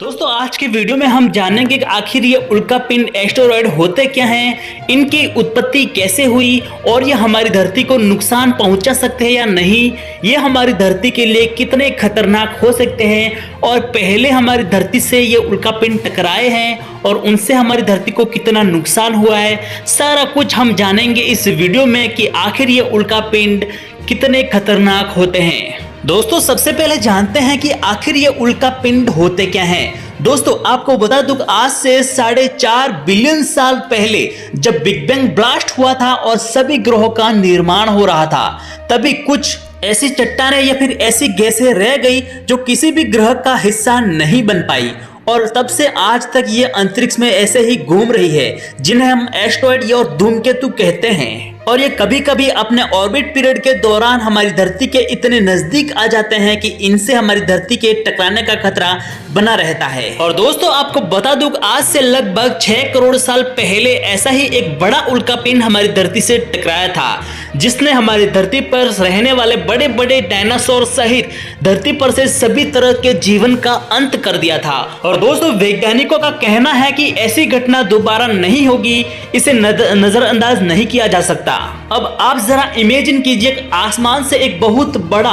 दोस्तों आज के वीडियो में हम जानेंगे कि आखिर ये उल्कापिंड एस्टेरॉयड होते क्या हैं, इनकी उत्पत्ति कैसे हुई और ये हमारी धरती को नुकसान पहुंचा सकते हैं या नहीं, ये हमारी धरती के लिए कितने खतरनाक हो सकते हैं और पहले हमारी धरती से ये उल्कापिंड टकराए हैं और उनसे हमारी धरती को कितना नुकसान हुआ है। सारा कुछ हम जानेंगे इस वीडियो में कि आखिर ये उल्कापिंड कितने खतरनाक होते हैं। दोस्तों सबसे पहले जानते हैं कि आखिर ये उल्कापिंड होते क्या हैं। दोस्तों आपको बता दूं आज से 4.5 बिलियन साल पहले जब बिग बैंग ब्लास्ट हुआ था और सभी ग्रहों का निर्माण हो रहा था, तभी कुछ ऐसी चट्टानें या फिर ऐसी गैसें रह गई जो किसी भी ग्रह का हिस्सा नहीं बन पाई और तब से आज तक ये अंतरिक्ष में ऐसे ही घूम रही है, जिन्हें हम एस्टेरॉयड या धूमकेतु कहते हैं। और ये कभी कभी अपने ऑर्बिट पीरियड के दौरान हमारी धरती के इतने नजदीक आ जाते हैं कि इनसे हमारी धरती के टकराने का खतरा बना रहता है। और दोस्तों आपको बता दूं आज से लगभग 6 करोड़ साल पहले ऐसा ही एक बड़ा उल्कापिंड हमारी धरती से टकराया था, जिसने हमारी धरती पर रहने वाले बड़े बड़े डायनासोर सहित धरती पर से सभी तरह के जीवन का अंत कर दिया था। और दोस्तों वैज्ञानिकों का कहना है कि ऐसी घटना दोबारा नहीं होगी, इसे नजरअंदाज नहीं किया जा सकता। अब आप जरा इमेजिन कीजिए आसमान से एक बहुत बड़ा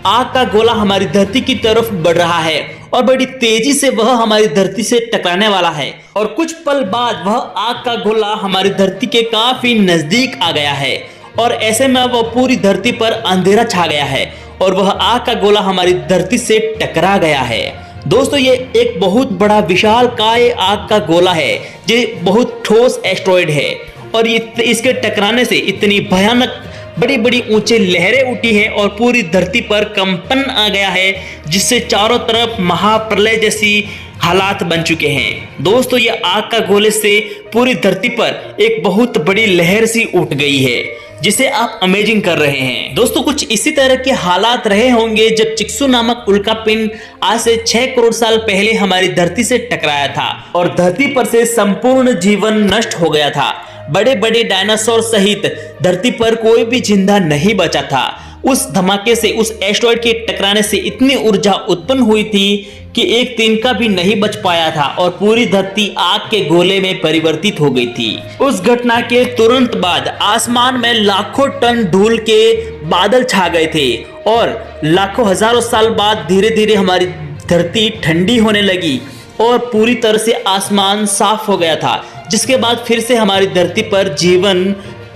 आग का गोला हमारी धरती की तरफ बढ़ रहा है और बड़ी तेजी से वह हमारी धरती से टकराने वाला है और कुछ पल बाद वह आग का गोला हमारी धरती के काफी नजदीक आ गया है और ऐसे में वह पूरी धरती पर अंधेरा छा गया है और वह आग का गोला हमारी धरती से टकरा गया है। दोस्तों ये एक बहुत बड़ा विशालकाय आग का गोला है, ये बहुत ठोस एस्टेरॉयड है और इसके टकराने से इतनी भयानक बड़ी बड़ी ऊंचे लहरें उठी है और पूरी धरती पर कंपन आ गया है, जिससे चारों तरफ महाप्रलय जैसी हालात बन चुके हैं। दोस्तों ये आग का गोले से पूरी धरती पर एक बहुत बड़ी लहर सी उठ गई है, जिसे आप अमेजिंग कर रहे हैं। दोस्तों कुछ इसी तरह के हालात रहे होंगे जब चिक्सू नामक उल्कापिंड आज से 6 करोड़ साल पहले हमारी धरती से टकराया था और धरती पर से संपूर्ण जीवन नष्ट हो गया था। बड़े बड़े डायनासोर सहित धरती पर कोई भी जिंदा नहीं बचा था। उस धमाके से, उस एस्टेरॉयड के टकराने से इतनी ऊर्जा उत्पन्न हुई थी कि एक तिनका भी नहीं बच पाया था और पूरी धरती आग के गोले में परिवर्तित हो गई थी। उस घटना के तुरंत बाद आसमान में लाखों टन धूल के बादल छा गए थे और लाखों हजारों साल बाद धीरे धीरे हमारी धरती ठंडी होने लगी और पूरी तरह से आसमान साफ हो गया था, जिसके बाद फिर से हमारी धरती पर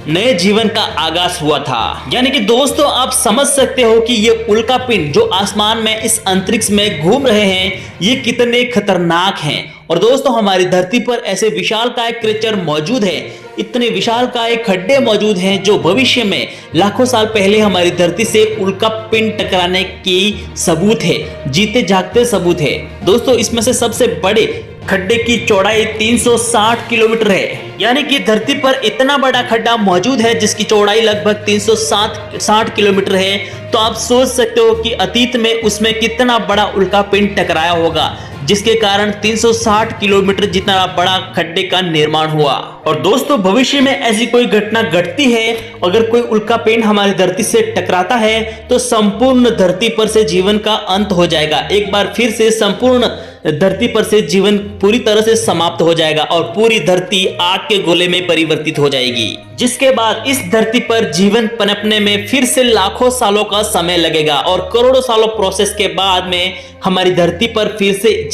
नए जीवन का आगाज हुआ था। यानी कि दोस्तों आप समझ सकते हो कि ये उल्कापिंड जो आसमान में इस अंतरिक्ष में घूम रहे हैं ये कितने खतरनाक हैं। और दोस्तों हमारी धरती पर ऐसे विशालकाय क्रिएचर मौजूद है, इतने विशालकाय खड्डे मौजूद हैं जो भविष्य में लाखों साल पहले हमारी धरती से उल्कापिंड टकराने की सबूत है, जीते जागते सबूत है। दोस्तों इसमें से सबसे बड़े खड्डे की चौड़ाई 360 किलोमीटर है, यानी कि धरती पर इतना बड़ा खड्डा मौजूद है जिसकी चौड़ाई लगभग 360 किलोमीटर है। तो आप सोच सकते हो कि अतीत में उसमें कितना बड़ा उल्कापिंड टकराया होगा, जिसके कारण 360 किलोमीटर जितना बड़ा खड्डे का निर्माण हुआ। और दोस्तों भविष्य में ऐसी कोई घटना घटती है, अगर कोई उल्कापिंड हमारी धरती से टकराता है तो संपूर्ण धरती पर से जीवन का अंत हो जाएगा। एक बार फिर से संपूर्ण धरती पर से जीवन पूरी तरह से समाप्त हो जाएगा और पूरी धरती आग के गोले में परिवर्तित हो जाएगी, जिसके बाद इस धरती पर जीवन पनपने में फिर से लाखों सालों का समय लगेगा और करोड़ों सालों प्रोसेस के बाद में हमारी धरती पर फिर से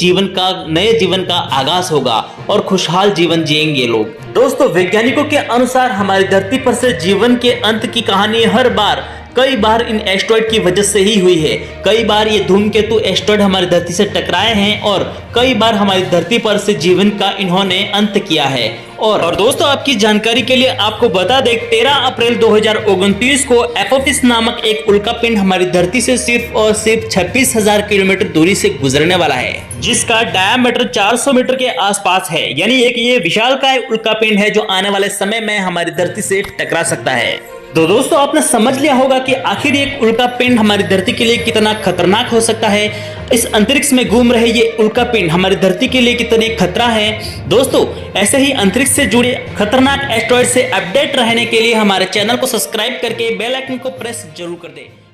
नए जीवन का आगाज होगा और खुशहाल जीवन जिएंगे लोग। दोस्तों वैज्ञानिकों के अनुसार हमारी धरती पर से जीवन के अंत की कहानी कई बार इन एस्टेरॉयड की वजह से ही हुई है। कई बार ये धूमकेतु एस्टेरॉयड हमारी धरती से टकराए हैं और कई बार हमारी धरती पर से जीवन का इन्होंने अंत किया है। और दोस्तों आपकी जानकारी के लिए आपको बता दें 13 अप्रैल 2029 को एपोफिस नामक एक उल्कापिंड हमारी धरती से सिर्फ और सिर्फ 26,000 किलोमीटर दूरी से गुजरने वाला है, जिसका डायमीटर 400 मीटर के आसपास है। यानी एक ये विशालकाय उल्कापिंड है जो आने वाले समय में हमारी धरती से टकरा सकता है। तो दोस्तों आपने समझ लिया होगा कि आखिर एक उल्कापिंड हमारी धरती के लिए कितना खतरनाक हो सकता है। इस अंतरिक्ष में घूम रहे ये उल्कापिंड हमारी धरती के लिए कितने खतरा है। दोस्तों ऐसे ही अंतरिक्ष से जुड़े खतरनाक एस्टेरॉयड से अपडेट रहने के लिए हमारे चैनल को सब्सक्राइब करके बेल आइकन को प्रेस जरूर कर दें।